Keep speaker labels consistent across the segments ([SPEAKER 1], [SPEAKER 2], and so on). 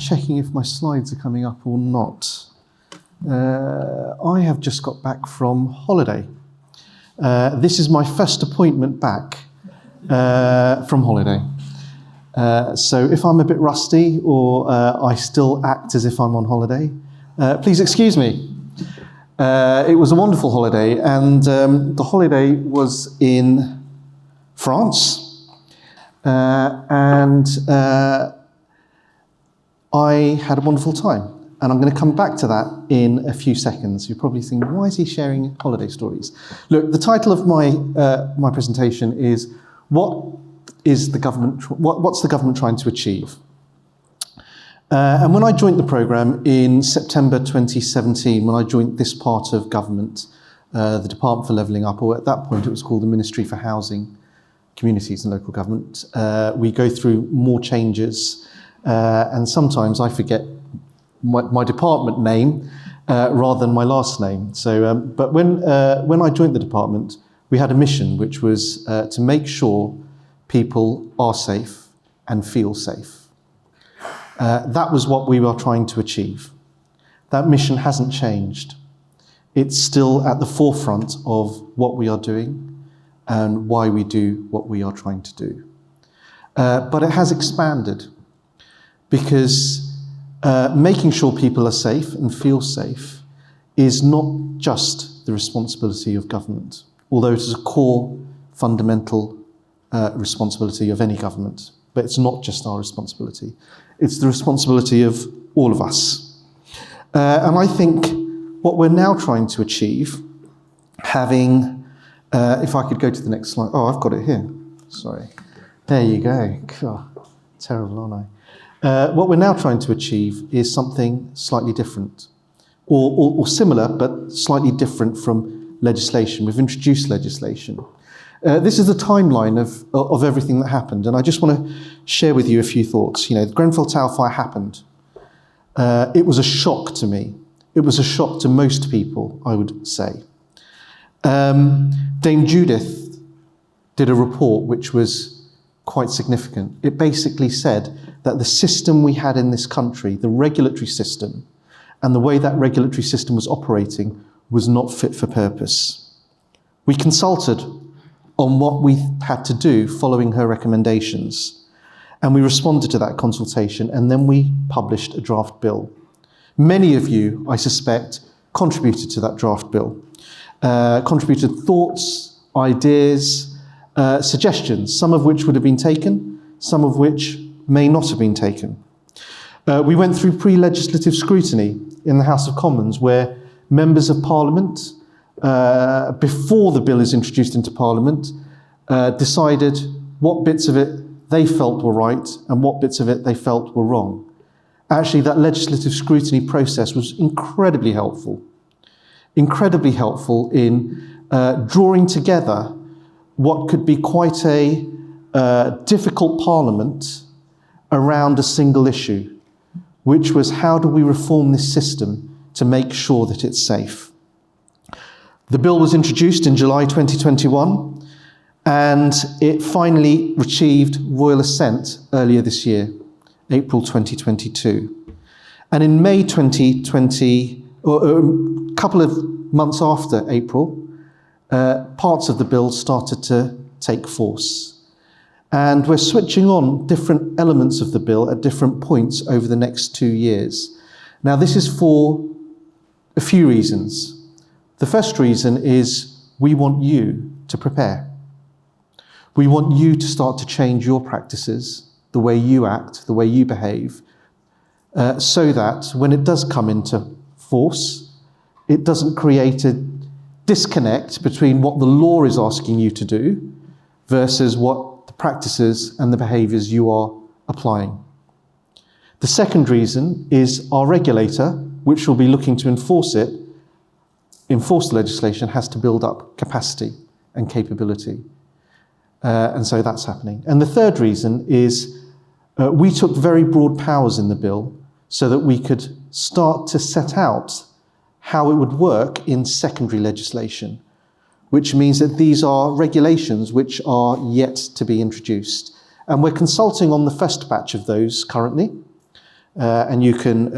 [SPEAKER 1] checking if my slides are coming up or not. I have just got back from holiday. This is my first appointment back from holiday. So if I'm a bit rusty or I still act as if I'm on holiday, please excuse me. It was a wonderful holiday, and the holiday was in France. I had a wonderful time, and I'm going to come back to that in a few seconds. You're probably thinking, why is he sharing holiday stories? Look, the title of my presentation is what's the government trying to achieve? And when I joined the programme in September 2017, when I joined this part of government, the Department for Levelling Up, or at that point it was called the Ministry for Housing, Communities and Local Government, we go through more changes, and sometimes I forget my department name rather than my last name. So, but when I joined the department, we had a mission, which was to make sure people are safe and feel safe. That was what we were trying to achieve. That mission hasn't changed. It's still at the forefront of what we are doing and why we do what we are trying to do. But it has expanded, because making sure people are safe and feel safe is not just the responsibility of government, although it is a core, fundamental responsibility of any government. But it's not just our responsibility. It's the responsibility of all of us. And I think what we're now trying to achieve, having, if I could go to the next slide. Oh, I've got it here. Sorry. There you go. God, terrible, aren't I? What we're now trying to achieve is something slightly different, or similar, but slightly different from legislation. We've introduced legislation. This is the timeline of everything that happened, and I just want to share with you a few thoughts. The Grenfell Tower fire happened. It was a shock to me. It was a shock to most people, I would say. Dame Judith did a report which was quite significant. It basically said that the system we had in this country, the regulatory system, and the way that regulatory system was operating was not fit for purpose. We consulted on what we had to do following her recommendations, and we responded to that consultation, and then we published a draft bill. Many of you, I suspect, contributed to that draft bill, contributed thoughts, ideas, suggestions, some of which would have been taken, some of which may not have been taken. We went through pre-legislative scrutiny in the House of Commons, where members of Parliament, before the bill is introduced into Parliament, decided what bits of it they felt were right and what bits of it they felt were wrong. Actually, that legislative scrutiny process was incredibly helpful in drawing together what could be quite a difficult Parliament around a single issue, which was, how do we reform this system to make sure that it's safe? The bill was introduced in July 2021, and it finally achieved royal assent earlier this year, April 2022. And in May 2020, or a couple of months after April, parts of the bill started to take force. And we're switching on different elements of the bill at different points over the next 2 years. Now, this is for a few reasons. The first reason is we want you to prepare. We want you to start to change your practices, the way you act, the way you behave, so that when it does come into force, it doesn't create a disconnect between what the law is asking you to do versus what the practices and the behaviours you are applying. The second reason is our regulator, which will be looking to enforce the legislation, has to build up capacity and capability. And so that's happening. And the third reason is we took very broad powers in the bill so that we could start to set out how it would work in secondary legislation, which means that these are regulations which are yet to be introduced. And we're consulting on the first batch of those currently. and you can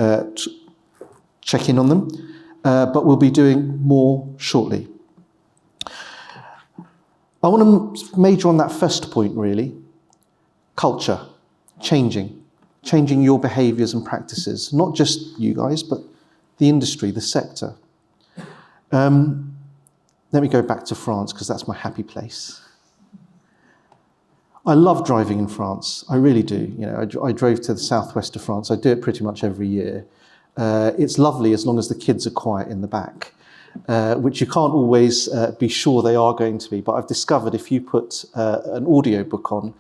[SPEAKER 1] check in on them, but we'll be doing more shortly. I want to major on that first point, really. Culture, changing your behaviours and practices, not just you guys, but the industry, the sector. Let me go back to France, because that's my happy place. I love driving in France, I really do. You know, I drove to the southwest of France. I do it pretty much every year. It's lovely as long as the kids are quiet in the back, which you can't always be sure they are going to be. But I've discovered if you put an audiobook on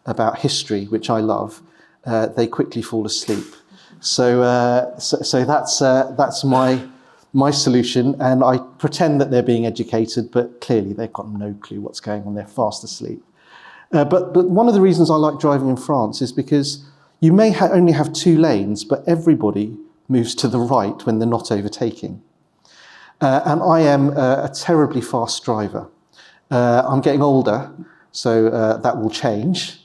[SPEAKER 1] about history, which I love, they quickly fall asleep. So that's my solution, and I pretend that they're being educated, but clearly they've got no clue what's going on. They're fast asleep. But one of the reasons I like driving in France is because you may only have 2 lanes, but everybody moves to the right when they're not overtaking. And I am a terribly fast driver. I'm getting older, so that will change.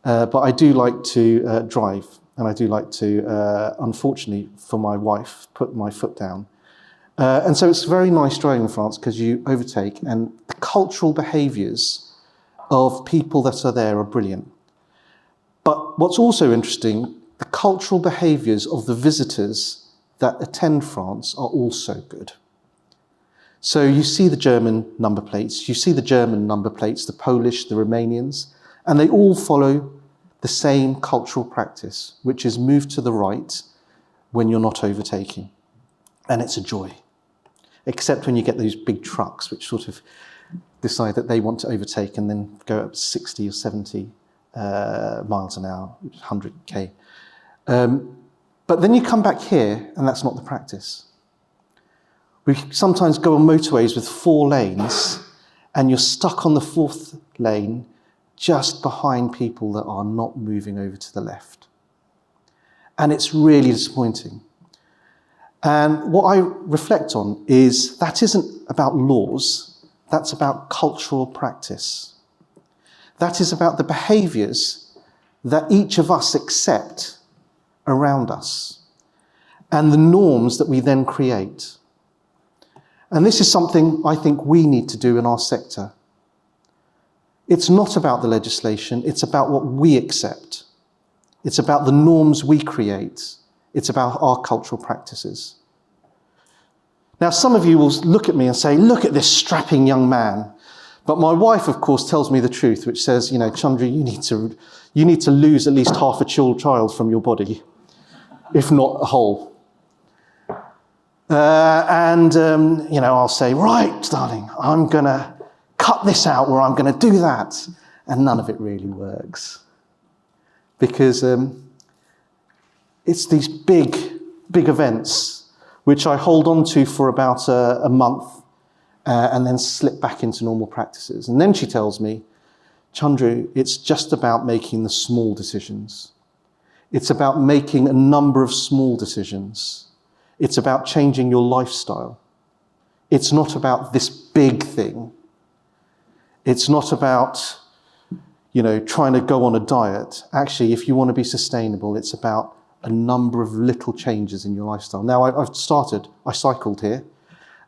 [SPEAKER 1] But I do like to drive, and I do like to, unfortunately for my wife, put my foot down. And so it's very nice driving in France because you overtake, and the cultural behaviours of people that are there are brilliant. But what's also interesting, the cultural behaviours of the visitors that attend France are also good. So you see the German number plates, the Polish, the Romanians, and they all follow the same cultural practice, which is move to the right when you're not overtaking. And it's a joy. Except when you get those big trucks, which sort of decide that they want to overtake and then go up 60 or 70 miles an hour, 100k. But then you come back here, and that's not the practice. We sometimes go on motorways with 4 lanes, and you're stuck on the 4th lane just behind people that are not moving over to the left. And it's really disappointing. And what I reflect on is that isn't about laws, that's about cultural practice. That is about the behaviours that each of us accept around us and the norms that we then create. And this is something I think we need to do in our sector. It's not about the legislation, it's about what we accept. It's about the norms we create. It's about our cultural practices. Now, some of you will look at me and say, look at this strapping young man. But my wife, of course, tells me the truth, which says, you know, Chandru, you need to lose at least half a child from your body, if not a whole. You know, I'll say, right, darling, I'm going to cut this out, or I'm going to do that. And none of it really works. Because it's these big events which I hold on to for about a month and then slip back into normal practices. And then she tells me, Chandru, it's just about making the small decisions. It's about making a number of small decisions. It's about changing your lifestyle. It's not about this big thing. It's not about, you know, trying to go on a diet. Actually, if you want to be sustainable, it's about a number of little changes in your lifestyle. Now, I cycled here.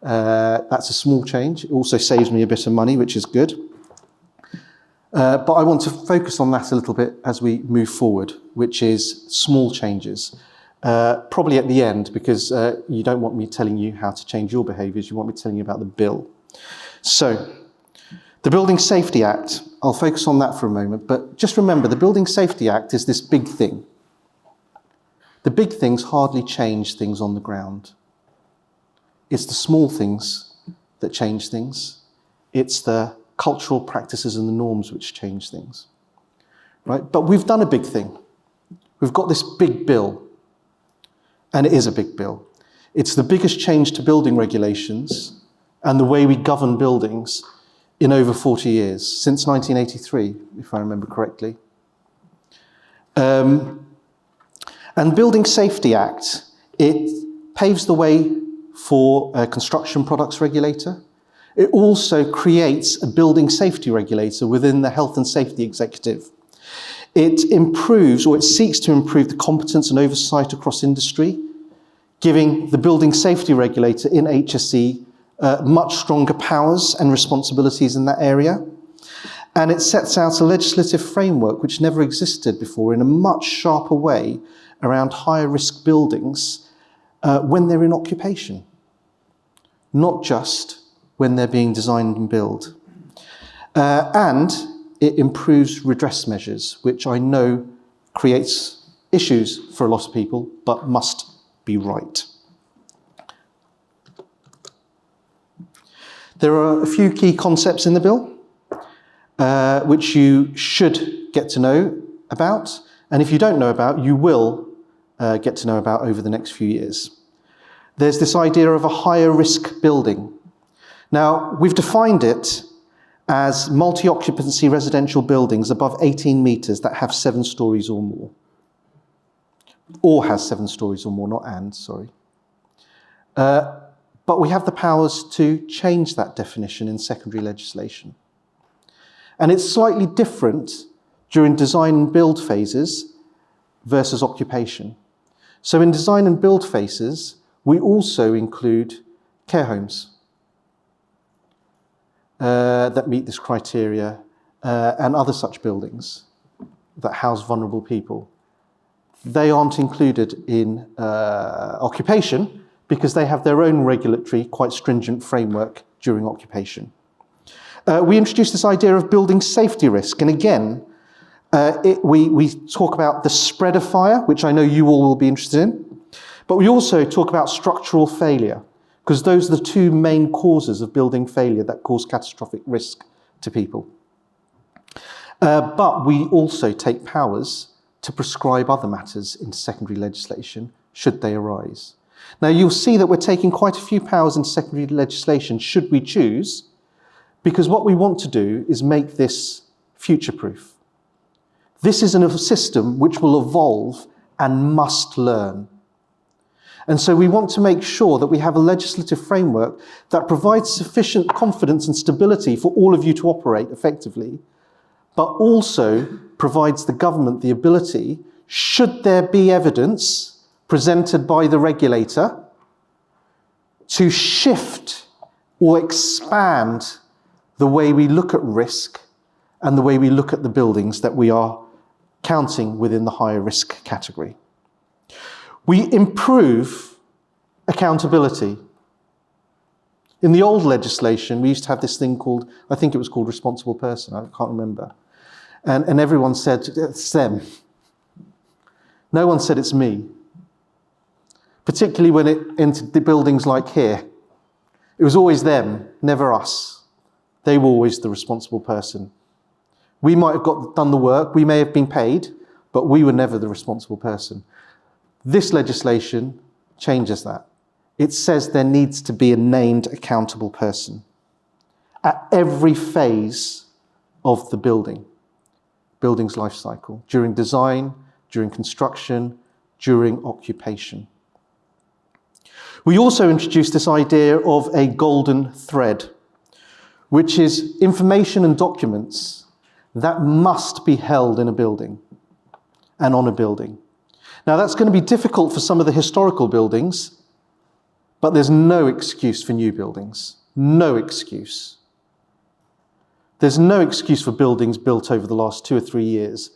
[SPEAKER 1] That's a small change. It also saves me a bit of money, which is good. But I want to focus on that a little bit as we move forward, which is small changes. Probably at the end, because you don't want me telling you how to change your behaviours, you want me telling you about the bill. So, the Building Safety Act, I'll focus on that for a moment, but just remember, the Building Safety Act is this big thing. The big things hardly change things on the ground. It's the small things that change things. It's the cultural practices and the norms which change things. Right? But we've done a big thing. We've got this big bill, and it is a big bill. It's the biggest change to building regulations and the way we govern buildings in over 40 years, since 1983, if I remember correctly. And Building Safety Act, it paves the way for a construction products regulator. It also creates a building safety regulator within the Health and Safety Executive. It improves, or it seeks to improve, the competence and oversight across industry, giving the building safety regulator in HSE much stronger powers and responsibilities in that area. And it sets out a legislative framework which never existed before in a much sharper way around higher risk buildings when they're in occupation, not just when they're being designed and built. And it improves redress measures, which I know creates issues for a lot of people, but must be right. There are a few key concepts in the bill, which you should get to know about, and if you don't know about, you will get to know about over the next few years. There's this idea of a higher risk building. Now, we've defined it as multi-occupancy residential buildings above 18 metres that have 7 stories or more. Or has 7 stories or more, not and, sorry. But we have the powers to change that definition in secondary legislation. And it's slightly different during design and build phases versus occupation. So in design and build phases, we also include care homes that meet this criteria and other such buildings that house vulnerable people. They aren't included in occupation because they have their own regulatory, quite stringent framework during occupation. We introduced this idea of building safety risk, and again, we talk about the spread of fire, which I know you all will be interested in, but we also talk about structural failure, because those are the 2 main causes of building failure that cause catastrophic risk to people. But we also take powers to prescribe other matters into secondary legislation, should they arise. Now, you'll see that we're taking quite a few powers into secondary legislation, should we choose, because what we want to do is make this future-proof. This is a system which will evolve and must learn. And so we want to make sure that we have a legislative framework that provides sufficient confidence and stability for all of you to operate effectively, but also provides the government the ability, should there be evidence presented by the regulator, to shift or expand the way we look at risk and the way we look at the buildings that we are counting within the higher risk category. We improve accountability. In the old legislation, we used to have this thing called, I think it was called responsible person, I can't remember. And everyone said, it's them. No one said it's me. Particularly when it entered the buildings like here. It was always them, never us. They were always the responsible person. We might have done the work, we may have been paid, but we were never the responsible person. This legislation changes that. It says there needs to be a named accountable person at every phase of the building's life cycle, during design, during construction, during occupation. We also introduced this idea of a golden thread, which is information and documents that must be held in a building and on a building. Now, that's going to be difficult for some of the historical buildings, but there's no excuse for new buildings. No excuse. There's no excuse for buildings built over the last 2 or 3 years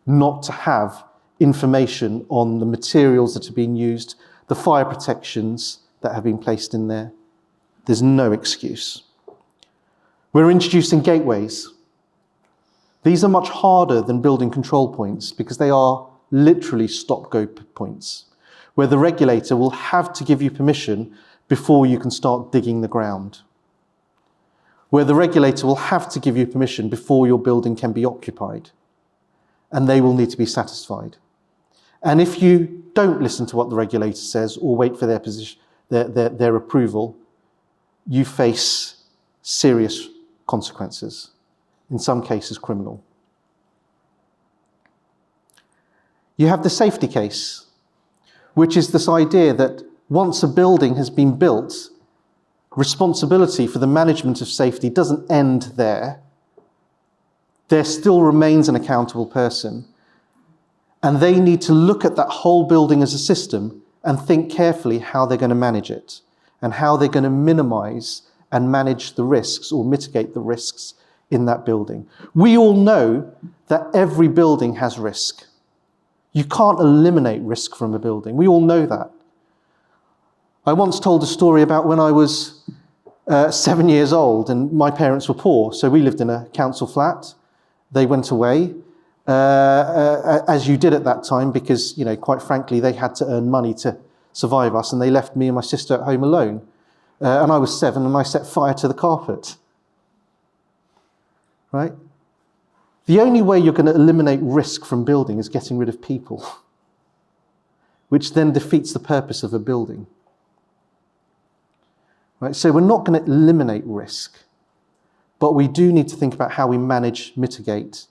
[SPEAKER 1] not to have information on the materials that are being used, the fire protections that have been placed in there. There's no excuse. We're introducing gateways. These are much harder than building control points because they are literally stop-go points, where the regulator will have to give you permission before you can start digging the ground, where the regulator will have to give you permission before your building can be occupied, and they will need to be satisfied. And if you don't listen to what the regulator says or wait for their position, their approval, you face serious consequences, in some cases criminal. You have the safety case, which is this idea that once a building has been built, responsibility for the management of safety doesn't end there. There still remains an accountable person, And they need to look at that whole building as a system and think carefully how they're going to manage it and how they're going to minimize and manage the risks or mitigate the risks in that building. We all know that every building has risk. You can't eliminate risk from a building. We all know that. I once told a story about when I was 7 years old and my parents were poor, so we lived in a council flat. They went away, as you did at that time, because, quite frankly, they had to earn money to survive us, and they left me and my sister at home alone. And I was 7, and I set fire to the carpet. Right? The only way you're going to eliminate risk from building is getting rid of people, which then defeats the purpose of a building. Right? So we're not going to eliminate risk, but we do need to think about how we manage, mitigate,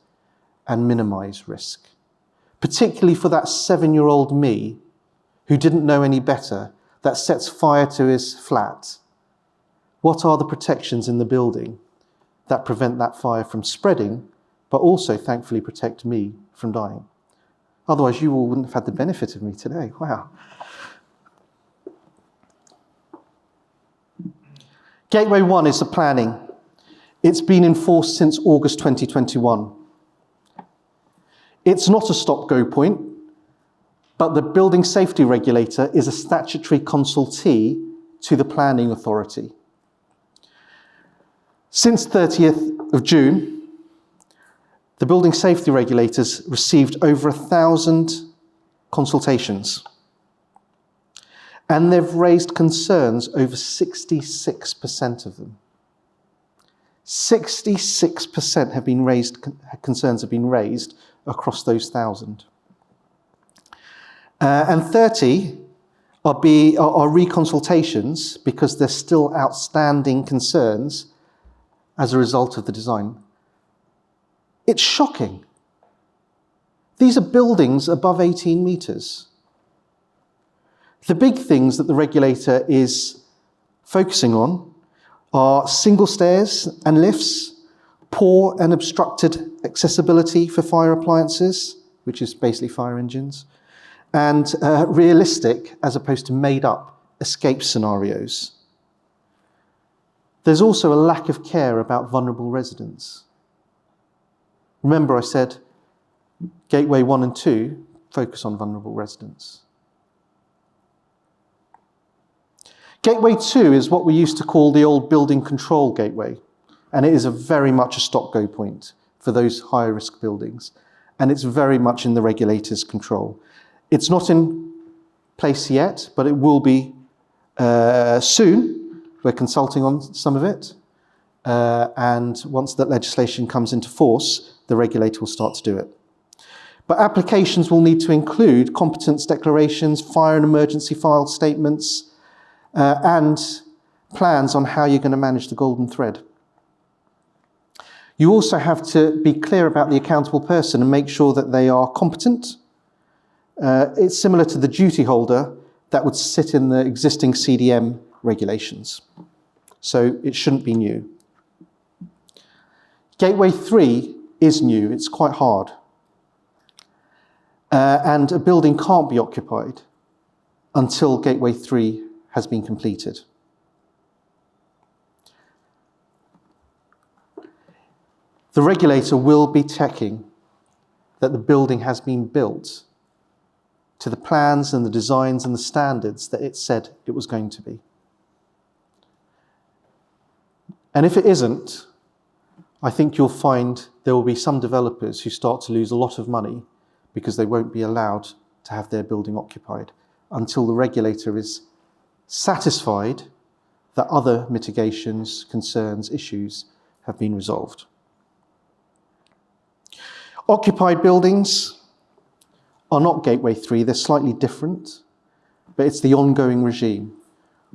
[SPEAKER 1] and minimize risk. Particularly for that 7-year-old me who didn't know any better, that sets fire to his flat. What are the protections in the building that prevent that fire from spreading, but also, thankfully, protect me from dying? Otherwise, you all wouldn't have had the benefit of me today. Wow. Gateway 1 is the planning. It's been enforced since August 2021. It's not a stop-go point, but the Building Safety Regulator is a statutory consultee to the Planning Authority. Since 30th of June, the Building Safety Regulators received over 1,000 consultations, and they've raised concerns over 66% of them. 66% have been raised, concerns have been raised across those 1,000. And 30 are reconsultations because there's still outstanding concerns as a result of the design. It's shocking. These are buildings above 18 metres. The big things that the regulator is focusing on are single stairs and lifts, poor and obstructed accessibility for fire appliances, which is basically fire engines, and realistic as opposed to made-up escape scenarios. There's also a lack of care about vulnerable residents. Remember I said Gateway 1 and 2 focus on vulnerable residents. Gateway 2 is what we used to call the old building control gateway, and it is very much a stop-go point for those higher risk buildings, and it's very much in the regulator's control. It's not in place yet, but it will be soon. We're consulting on some of it, and once that legislation comes into force, the regulator will start to do it. But applications will need to include competence declarations, fire and emergency file statements, and plans on how you're going to manage the golden thread. You also have to be clear about the accountable person and make sure that they are competent. It's similar to the duty holder that would sit in the existing CDM regulations. So it shouldn't be new. Gateway 3 is new. It's quite hard. And a building can't be occupied until Gateway 3 has been completed. The regulator will be checking that the building has been built to the plans and the designs and the standards that it said it was going to be. And if it isn't, I think you'll find there will be some developers who start to lose a lot of money because they won't be allowed to have their building occupied until the regulator is satisfied that other mitigations, concerns, issues have been resolved. Occupied buildings are not Gateway 3, they're slightly different, but it's the ongoing regime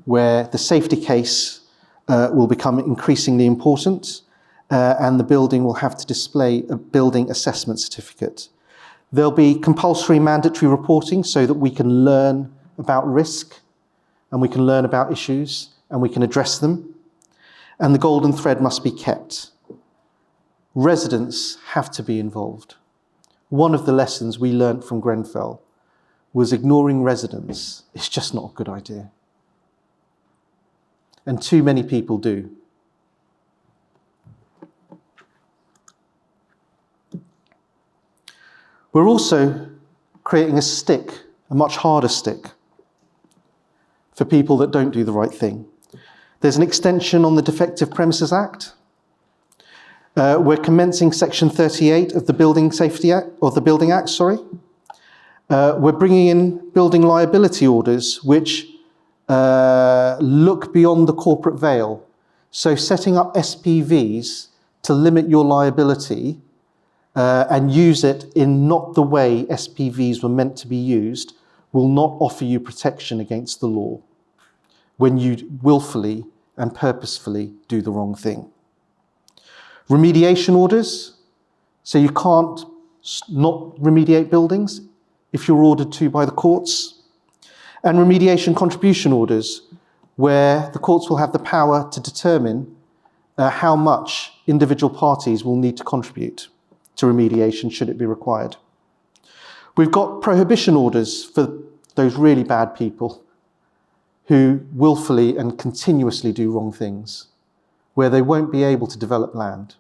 [SPEAKER 1] where the safety case will become increasingly important and the building will have to display a building assessment certificate. There'll be compulsory mandatory reporting so that we can learn about risk and we can learn about issues and we can address them. And the golden thread must be kept. Residents have to be involved. one of the lessons we learnt from Grenfell was ignoring residents is just not a good idea. And too many people do. We're also creating a stick, a much harder stick, for people that don't do the right thing. There's an extension on the Defective Premises Act. We're commencing Section 38 of the Building Safety Act, or the Building Act, sorry. We're bringing in building liability orders, which look beyond the corporate veil. So setting up SPVs to limit your liability and use it in not the way SPVs were meant to be used will not offer you protection against the law when you willfully and purposefully do the wrong thing. Remediation orders, so you can't not remediate buildings if you're ordered to by the courts. And remediation contribution orders, where the courts will have the power to determine how much individual parties will need to contribute to remediation should it be required. We've got prohibition orders for those really bad people who willfully and continuously do wrong things, where they won't be able to develop land.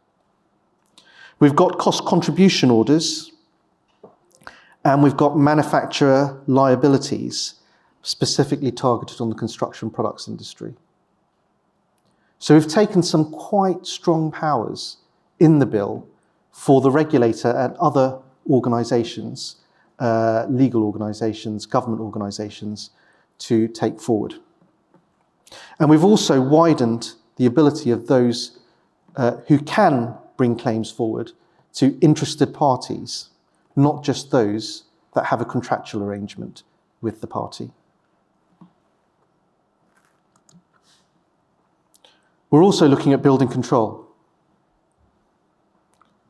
[SPEAKER 1] We've got cost contribution orders, and we've got manufacturer liabilities specifically targeted on the construction products industry. So we've taken some quite strong powers in the bill for the regulator and other organisations, legal organisations, government organisations, to take forward. And we've also widened the ability of those who can bring claims forward to interested parties, not just those that have a contractual arrangement with the party. We're also looking at building control.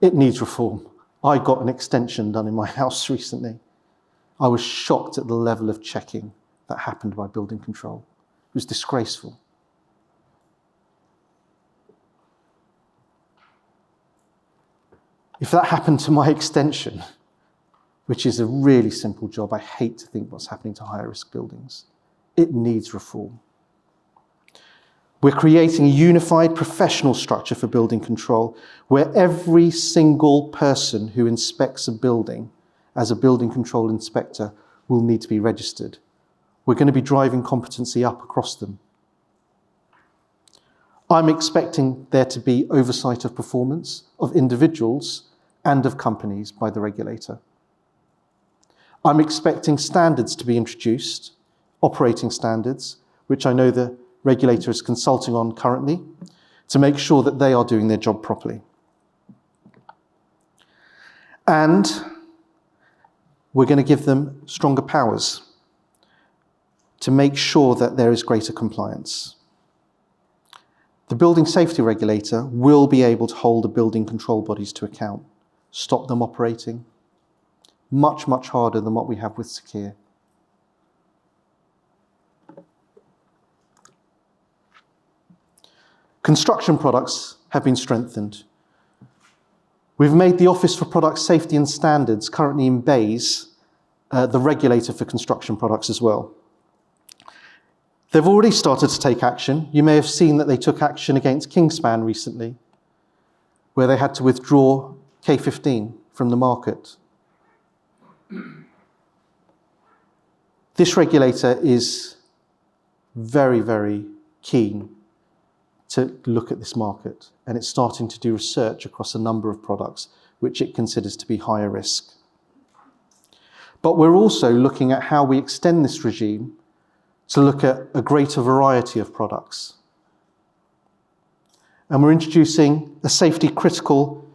[SPEAKER 1] It needs reform. I got an extension done in my house recently. I was shocked at the level of checking that happened by building control. It was disgraceful. If that happened to my extension, which is a really simple job, I hate to think what's happening to higher risk buildings. It needs reform. We're creating a unified professional structure for building control where every single person who inspects a building as a building control inspector will need to be registered. We're going to be driving competency up across them. I'm expecting there to be oversight of performance of individuals and of companies by the regulator. I'm expecting standards to be introduced, operating standards, which I know the regulator is consulting on currently, to make sure that they are doing their job properly. And we're going to give them stronger powers to make sure that there is greater compliance. The building safety regulator will be able to hold the building control bodies to account, stop them operating. Much, much harder than what we have with Secure. Construction products have been strengthened. We've made the Office for Product Safety and Standards, currently in BAYS, the regulator for construction products as well. They've already started to take action. You may have seen that they took action against Kingspan recently, where they had to withdraw K15 from the market. This regulator is very, very keen to look at this market, and it's starting to do research across a number of products which it considers to be higher risk. But we're also looking at how we extend this regime to look at a greater variety of products. And we're introducing a safety critical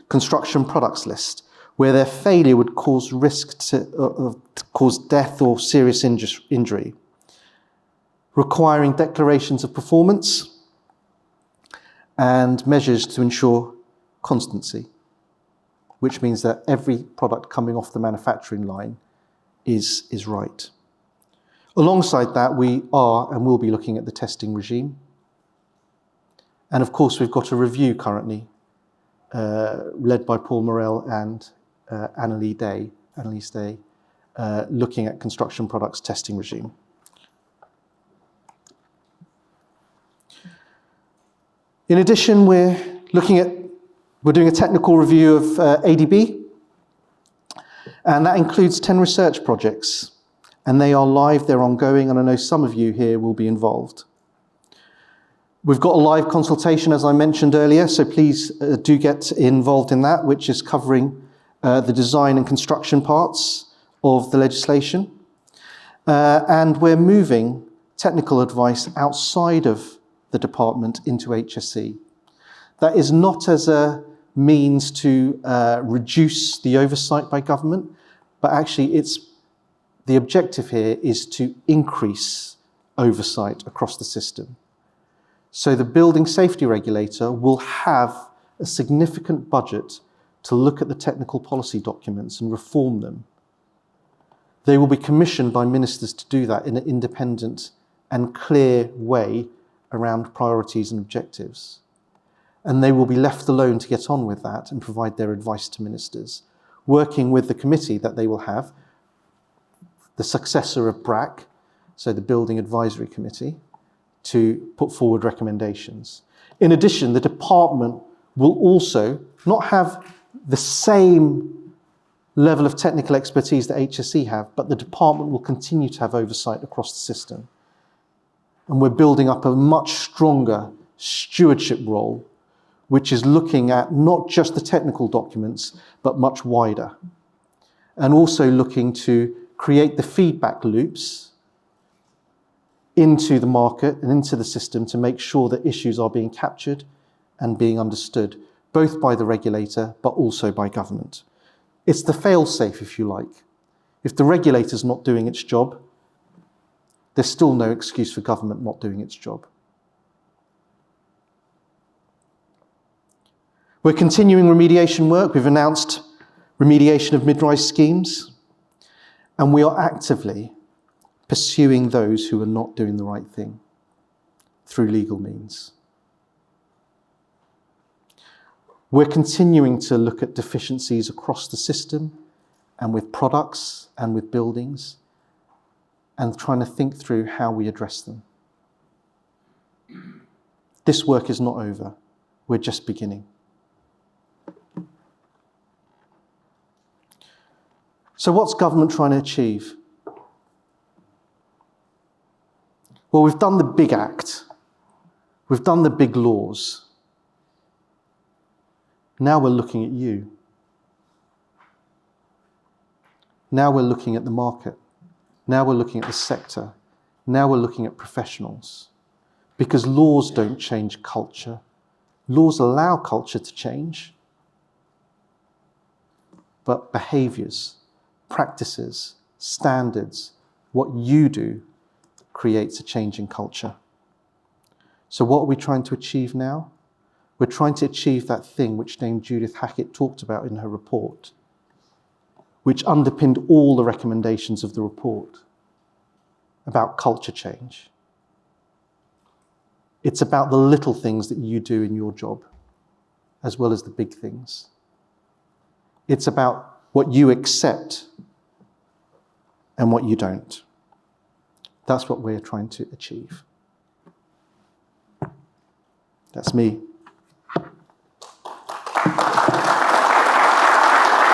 [SPEAKER 1] construction products list, where their failure would cause risk to cause death or serious injury, requiring declarations of performance and measures to ensure constancy, which means that every product coming off the manufacturing line is right. Alongside that, we are and will be looking at the testing regime. And of course, we've got a review currently led by Paul Morell and Annalise Day, looking at construction products testing regime. In addition, we're doing a technical review of ADB, and that includes 10 research projects, and they are live, they're ongoing, and I know some of you here will be involved. We've got a live consultation, as I mentioned earlier, so please do get involved in that, which is covering the design and construction parts of the legislation. And we're moving technical advice outside of the department into HSE. That is not as a means to reduce the oversight by government, but actually the objective here is to increase oversight across the system. So the Building Safety Regulator will have a significant budget to look at the technical policy documents and reform them. They will be commissioned by ministers to do that in an independent and clear way around priorities and objectives. And they will be left alone to get on with that and provide their advice to ministers, working with the committee that they will have, the successor of BRAC, so the Building Advisory Committee, to put forward recommendations. In addition, the department will also not have the same level of technical expertise that HSE have, but the department will continue to have oversight across the system. And we're building up a much stronger stewardship role, which is looking at not just the technical documents, but much wider. And also looking to create the feedback loops into the market and into the system to make sure that issues are being captured and being understood, both by the regulator, but also by government. It's the fail-safe, if you like. If the regulator's not doing its job, there's still no excuse for government not doing its job. We're continuing remediation work. We've announced remediation of mid-rise schemes, and we are actively pursuing those who are not doing the right thing through legal means. We're continuing to look at deficiencies across the system and with products and with buildings and trying to think through how we address them. This work is not over. We're just beginning. So what's government trying to achieve? Well, we've done the big act. We've done the big laws. Now we're looking at you. Now we're looking at the market. Now we're looking at the sector. Now we're looking at professionals. Because laws don't change culture. Laws allow culture to change. But behaviours, practices, standards, what you do creates a change in culture. So what are we trying to achieve now? We're trying to achieve that thing which Dame Judith Hackett talked about in her report, which underpinned all the recommendations of the report about culture change. It's about the little things that you do in your job, as well as the big things. It's about what you accept and what you don't. That's what we're trying to achieve. That's me.